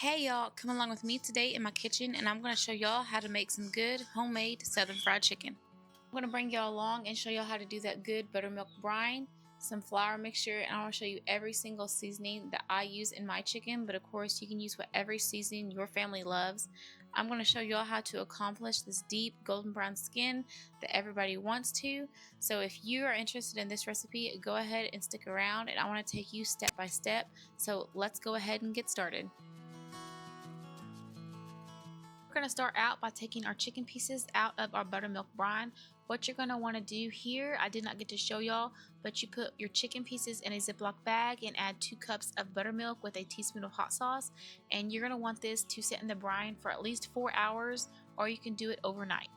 Hey y'all, come along with me today in my kitchen and I'm going to show y'all how to make some good homemade southern fried chicken. I'm going to bring y'all along and show y'all how to do that good buttermilk brine, some flour mixture, and I will show you every single seasoning that I use in my chicken, but of course you can use whatever seasoning your family loves. I'm going to show y'all how to accomplish this deep golden brown skin that everybody wants to. So if you are interested in this recipe, go ahead and stick around and I want to take you step by step. So let's go ahead and get started. We're going to start out by taking our chicken pieces out of our buttermilk brine. What you're going to want to do here, I did not get to show y'all, but you put your chicken pieces in a Ziploc bag and add 2 cups of buttermilk with a teaspoon of hot sauce. And you're going to want this to sit in the brine for at least 4 hours, or you can do it overnight.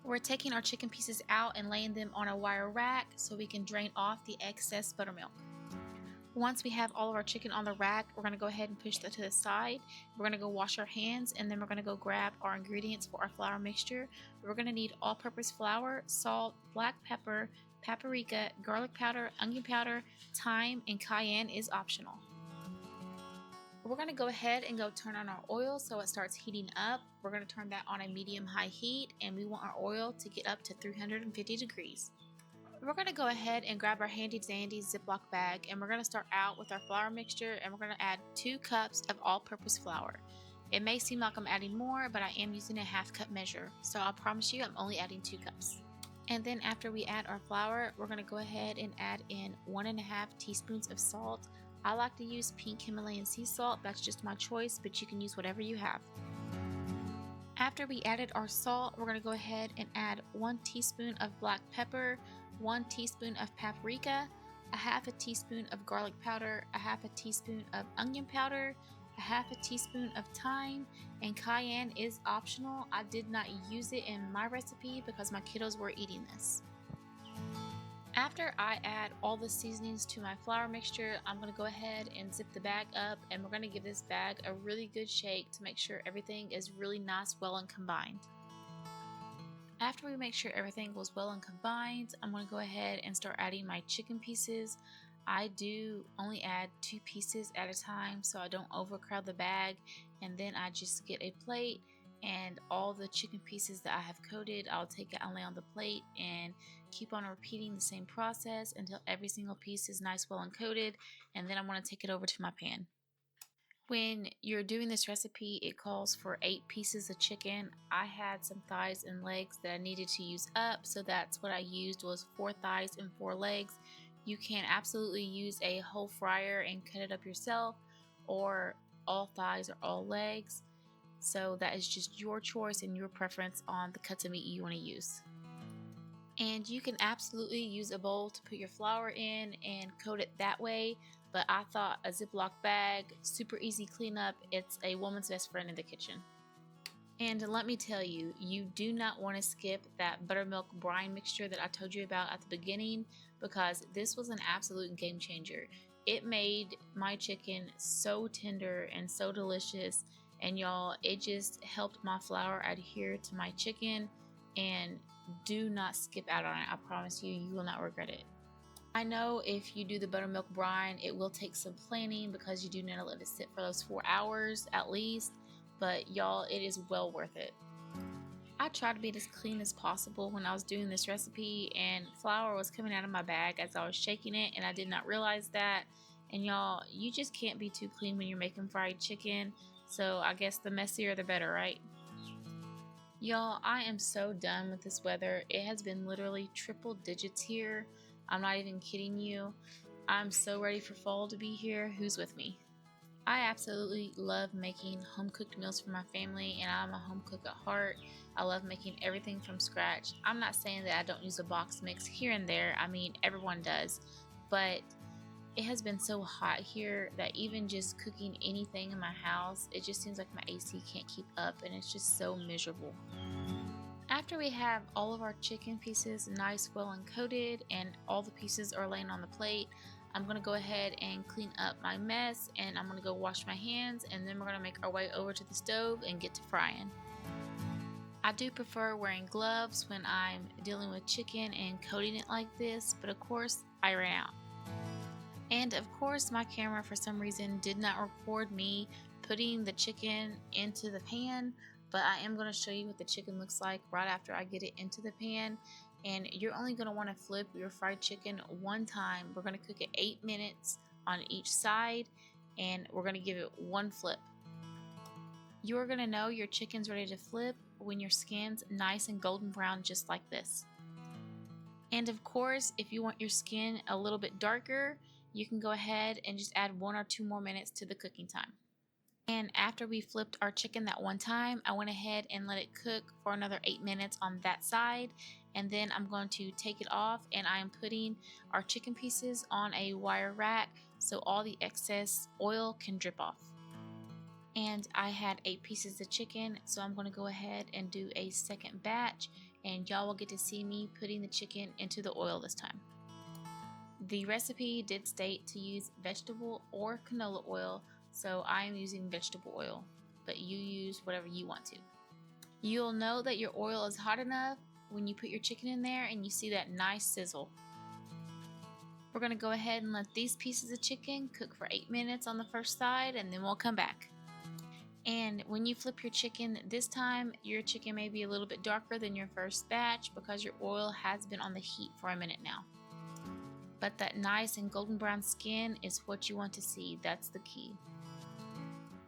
We're taking our chicken pieces out and laying them on a wire rack so we can drain off the excess buttermilk. Once we have all of our chicken on the rack, we're going to go ahead and push that to the side. We're going to go wash our hands and then we're going to go grab our ingredients for our flour mixture. We're going to need all-purpose flour, salt, black pepper, paprika, garlic powder, onion powder, thyme, and cayenne is optional. We're going to go ahead and turn on our oil so it starts heating up. We're going to turn that on a medium-high heat and we want our oil to get up to 350 degrees. We're going to go ahead and grab our handy dandy Ziploc bag and we're going to start out with our flour mixture and we're going to add 2 cups of all-purpose flour. It may seem like I'm adding more, but I am using a 1/2 cup measure, so I promise you I'm only adding 2 cups. And then after we add our flour, we're going to go ahead and add in 1.5 teaspoons of salt. I like to use pink Himalayan sea salt, that's just my choice, but you can use whatever you have. After we added our salt, we're going to go ahead and add 1 teaspoon of black pepper, 1 teaspoon of paprika, a 1/2 teaspoon of garlic powder, a 1/2 teaspoon of onion powder, a 1/2 teaspoon of thyme, and cayenne is optional. I did not use it in my recipe because my kiddos were eating this. After I add all the seasonings to my flour mixture, I'm going to go ahead and zip the bag up and we're going to give this bag a really good shake to make sure everything is really nice, well and combined. After we make sure everything goes well and combined, I'm going to go ahead and start adding my chicken pieces. I do only add 2 pieces at a time so I don't overcrowd the bag, and then I just get a plate and all the chicken pieces that I have coated, I'll take it and lay on the plate and keep on repeating the same process until every single piece is nice, well and coated, and then I'm going to take it over to my pan. When you're doing this recipe, it calls for 8 pieces of chicken. I had some thighs and legs that I needed to use up, so that's what I used was 4 thighs and 4 legs. You can absolutely use a whole fryer and cut it up yourself, or all thighs or all legs. So that is just your choice and your preference on the cuts of meat you want to use. And you can absolutely use a bowl to put your flour in and coat it that way, but I thought a Ziploc bag, super easy cleanup, it's a woman's best friend in the kitchen. And let me tell you, you do not want to skip that buttermilk brine mixture that I told you about at the beginning, because this was an absolute game changer. It made my chicken so tender and so delicious, and y'all, it just helped my flour adhere to my chicken, and do not skip out on it. I promise you, you will not regret it. I know if you do the buttermilk brine, it will take some planning because you do need to let it sit for those 4 hours at least, but y'all, it is well worth it. I tried to be as clean as possible when I was doing this recipe, and flour was coming out of my bag as I was shaking it, and I did not realize that. And y'all, you just can't be too clean when you're making fried chicken, so I guess the messier the better, right? Y'all, I am so done with this weather. It has been literally triple digits here. I'm not even kidding you. I'm so ready for fall to be here. Who's with me? I absolutely love making home-cooked meals for my family, and I'm a home cook at heart. I love making everything from scratch. I'm not saying that I don't use a box mix here and there. I mean, everyone does. But it has been so hot here that even just cooking anything in my house, it just seems like my AC can't keep up, and it's just so miserable. After we have all of our chicken pieces nice, well and coated, and all the pieces are laying on the plate, I'm going to go ahead and clean up my mess, and I'm going to go wash my hands, and then we're going to make our way over to the stove and get to frying. I do prefer wearing gloves when I'm dealing with chicken and coating it like this, but of course I ran out. And of course my camera for some reason did not record me putting the chicken into the pan, but I am going to show you what the chicken looks like right after I get it into the pan. And you're only going to want to flip your fried chicken one time. We're going to cook it 8 minutes on each side, and we're going to give it one flip. You're going to know your chicken's ready to flip when your skin's nice and golden brown, just like this. And of course, if you want your skin a little bit darker, you can go ahead and just add 1 or 2 more minutes to the cooking time. And after we flipped our chicken that one time, I went ahead and let it cook for another 8 minutes on that side. And then I'm going to take it off, and I'm putting our chicken pieces on a wire rack so all the excess oil can drip off. And I had 8 pieces of chicken, so I'm going to go ahead and do a second batch, and y'all will get to see me putting the chicken into the oil this time. The recipe did state to use vegetable or canola oil, so I am using vegetable oil, but you use whatever you want to. You'll know that your oil is hot enough when you put your chicken in there and you see that nice sizzle. We're going to go ahead and let these pieces of chicken cook for 8 minutes on the first side, and then we'll come back. And when you flip your chicken this time, your chicken may be a little bit darker than your first batch because your oil has been on the heat for a minute now. But that nice and golden brown skin is what you want to see. That's the key.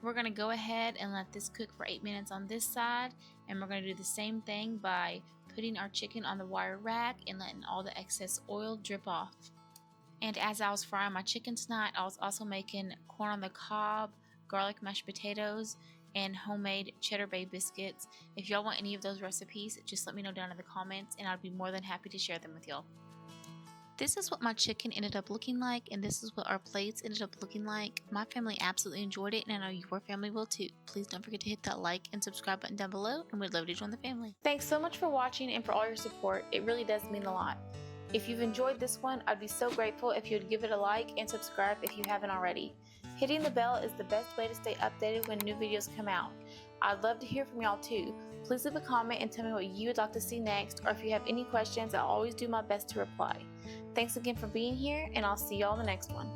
We're going to go ahead and let this cook for 8 minutes on this side, and we're going to do the same thing by putting our chicken on the wire rack and letting all the excess oil drip off. And as I was frying my chicken tonight, I was also making corn on the cob, garlic mashed potatoes, and homemade cheddar bay biscuits. If y'all want any of those recipes, just let me know down in the comments, and I'd be more than happy to share them with y'all. This is what my chicken ended up looking like, and this is what our plates ended up looking like. My family absolutely enjoyed it, and I know your family will too. Please don't forget to hit that like and subscribe button down below, and we'd love to join the family. Thanks so much for watching and for all your support. It really does mean a lot. If you've enjoyed this one, I'd be so grateful if you'd give it a like and subscribe if you haven't already. Hitting the bell is the best way to stay updated when new videos come out. I'd love to hear from y'all too. Please leave a comment and tell me what you would like to see next, or if you have any questions, I'll always do my best to reply. Thanks again for being here, and I'll see y'all in the next one.